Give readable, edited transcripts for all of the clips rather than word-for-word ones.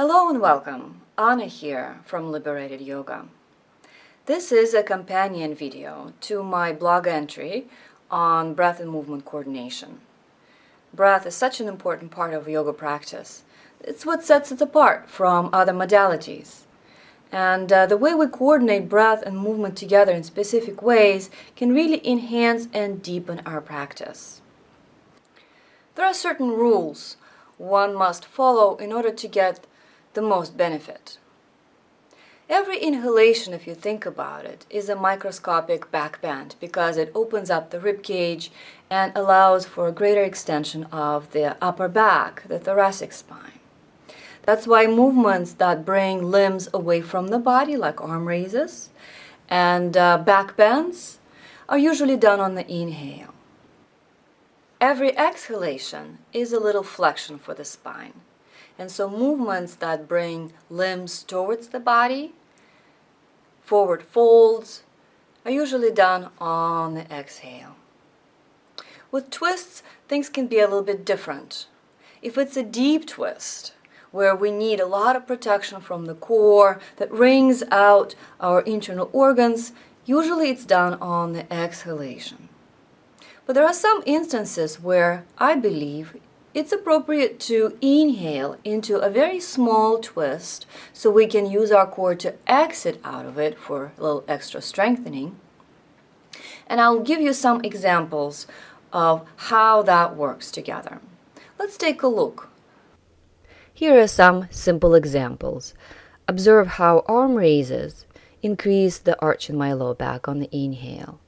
Hello and welcome. Anna here from Liberated Yoga. This is a companion video to my blog entry on breath and movement coordination. Breath is such an important part of yoga practice. It's what sets it apart from other modalities. And the way we coordinate breath and movement together in specific ways can really enhance and deepen our practice. There are certain rules one must follow in order to get the most benefit. Every inhalation, if you think about it, is a microscopic back bend because it opens up the rib cage and allows for a greater extension of the upper back, the thoracic spine. That's why movements that bring limbs away from the body, like arm raises and back bends, are usually done on the inhale. Every exhalation is a little flexion for the spine. And so movements that bring limbs towards the body, forward folds, are usually done on the exhale. With twists, things can be a little bit different. If it's a deep twist, where we need a lot of protection from the core that wrings out our internal organs, usually it's done on the exhalation. But there are some instances where I believe it's appropriate to inhale into a very small twist so we can use our core to exit out of it for a little extra strengthening. And I'll give you some examples of how that works together. Let's take a look. Here are some simple examples. Observe how arm raises increase the arch in my low back on the inhale,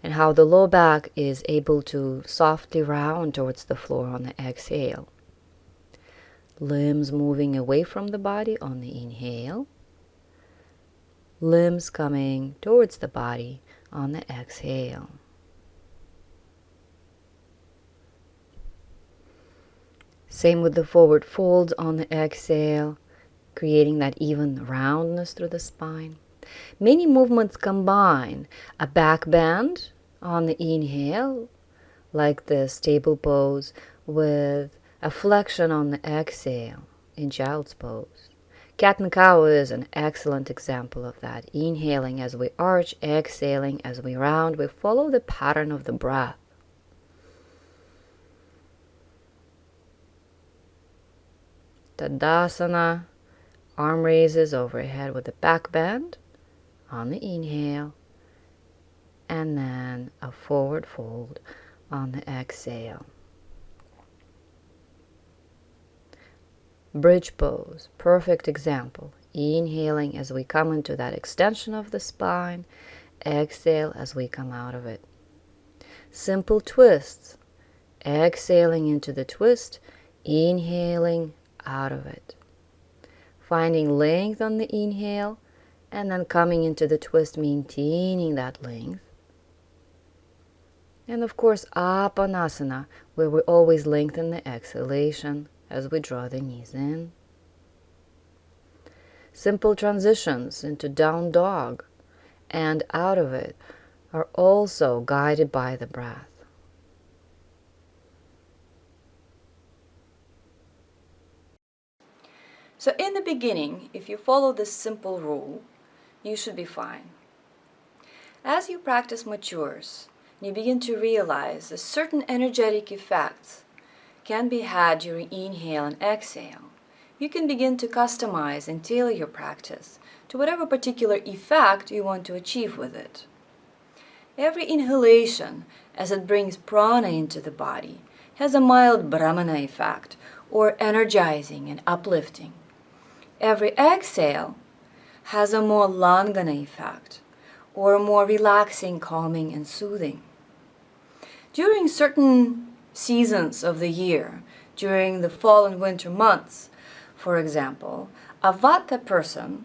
and how the low back is able to softly round towards the floor on the exhale. Limbs moving away from the body on the inhale. Limbs coming towards the body on the exhale. Same with the forward folds on the exhale, creating that even roundness through the spine. Many movements combine a back bend on the inhale, like the stable pose, with a flexion on the exhale in child's pose. Cat and cow is an excellent example of that. Inhaling as we arch, exhaling as we round. We follow the pattern of the breath. Tadasana, arm raises overhead with the back bend on the inhale, and then a forward fold on the exhale. Bridge pose, perfect example. Inhaling as we come into that extension of the spine, exhale as we come out of it. Simple twists, exhaling into the twist, inhaling out of it. Finding length on the inhale, and then coming into the twist, maintaining that length. And of course, Apanasana, where we always lengthen the exhalation as we draw the knees in. Simple transitions into down dog and out of it are also guided by the breath. So in the beginning, if you follow this simple rule, you should be fine. As your practice matures, you begin to realize that certain energetic effects can be had during inhale and exhale. You can begin to customize and tailor your practice to whatever particular effect you want to achieve with it. Every inhalation, as it brings prana into the body, has a mild brahmana effect, or energizing and uplifting. Every exhale has a more langana effect, or a more relaxing, calming, and soothing. During certain seasons of the year, during the fall and winter months, for example, a Vata person,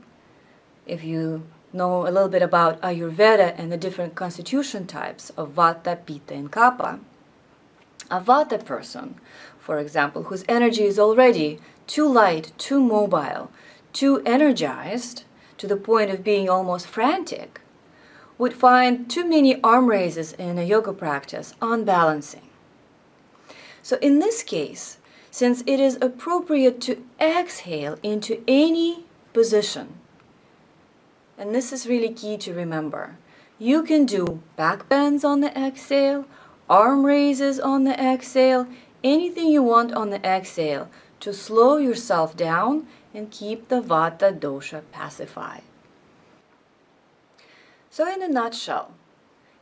if you know a little bit about Ayurveda and the different constitution types of Vata, Pitta, and Kapha, a Vata person, for example, whose energy is already too light, too mobile, too energized, to the point of being almost frantic, would find too many arm raises in a yoga practice unbalancing. So in this case, since it is appropriate to exhale into any position. And this is really key to remember. You can do back bends on the exhale, arm raises on the exhale, anything you want on the exhale to slow yourself down and keep the Vata dosha pacified. So in a nutshell,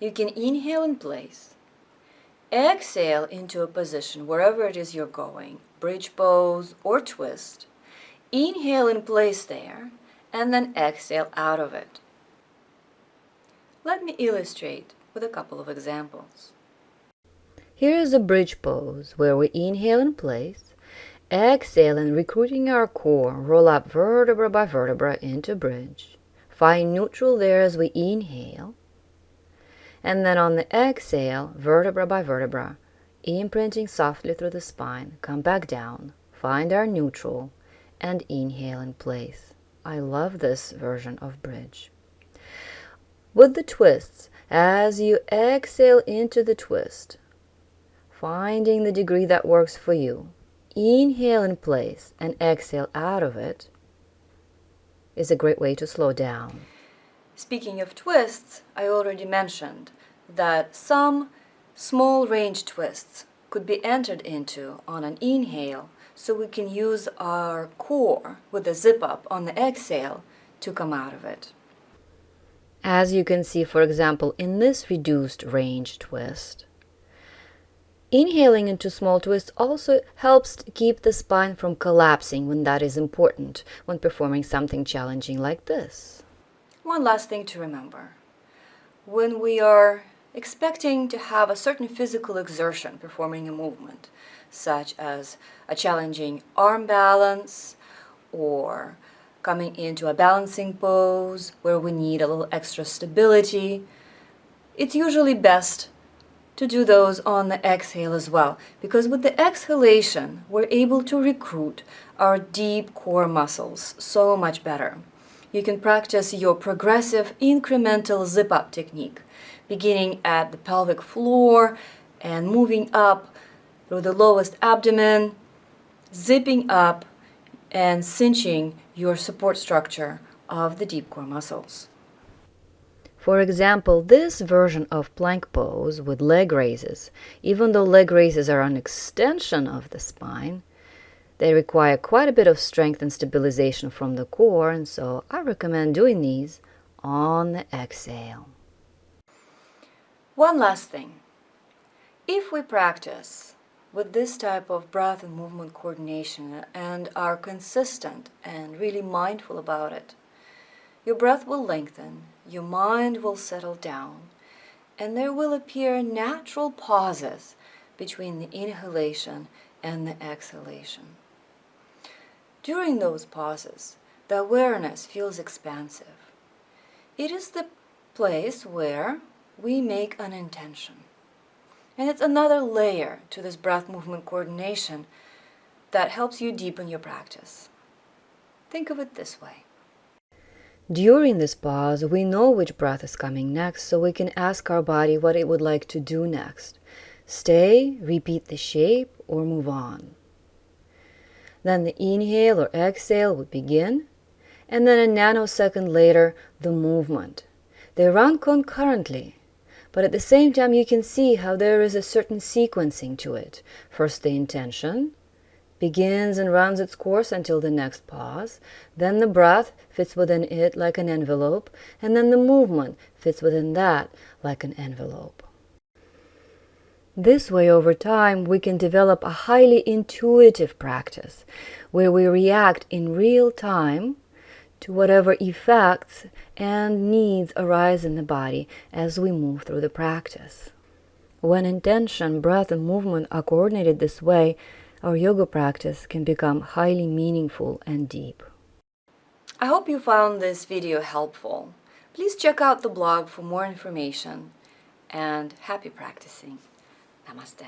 you can inhale in place, exhale into a position wherever it is you're going, bridge pose or twist, inhale in place there, and then exhale out of it. Let me illustrate with a couple of examples. Here is a bridge pose where we inhale in place, exhale and recruiting our core, roll up vertebra by vertebra into bridge. Find neutral there as we inhale. And then on the exhale, vertebra by vertebra, imprinting softly through the spine, come back down, find our neutral, and inhale in place. I love this version of bridge. With the twists, as you exhale into the twist, finding the degree that works for you, inhale in place and exhale out of it is a great way to slow down. Speaking of twists, I already mentioned that some small range twists could be entered into on an inhale, so we can use our core with a zip up on the exhale to come out of it. As you can see, for example, in this reduced range twist, inhaling into small twists also helps keep the spine from collapsing when that is important when performing something challenging like this. One last thing to remember. When we are expecting to have a certain physical exertion performing a movement, such as a challenging arm balance or coming into a balancing pose where we need a little extra stability, it's usually best to do those on the exhale as well, because with the exhalation we're able to recruit our deep core muscles so much better. You can practice your progressive incremental zip-up technique, beginning at the pelvic floor and moving up through the lowest abdomen, zipping up and cinching your support structure of the deep core muscles. For example, this version of plank pose with leg raises, even though leg raises are an extension of the spine, they require quite a bit of strength and stabilization from the core, and so I recommend doing these on the exhale. One last thing. If we practice with this type of breath and movement coordination and are consistent and really mindful about it, your breath will lengthen, your mind will settle down, and there will appear natural pauses between the inhalation and the exhalation. During those pauses, the awareness feels expansive. It is the place where we make an intention. And it's another layer to this breath movement coordination that helps you deepen your practice. Think of it this way. During this pause, we know which breath is coming next, so we can ask our body what it would like to do next. Stay, repeat the shape, or move on. Then the inhale or exhale would begin, and then a nanosecond later, the movement. They run concurrently, but at the same time you can see how there is a certain sequencing to it. First the intention begins and runs its course until the next pause, then the breath fits within it like an envelope, and then the movement fits within that like an envelope. This way, over time, we can develop a highly intuitive practice where we react in real time to whatever effects and needs arise in the body as we move through the practice. When intention, breath, and movement are coordinated this way, our yoga practice can become highly meaningful and deep. I hope you found this video helpful. Please check out the blog for more information, and happy practicing. Namaste.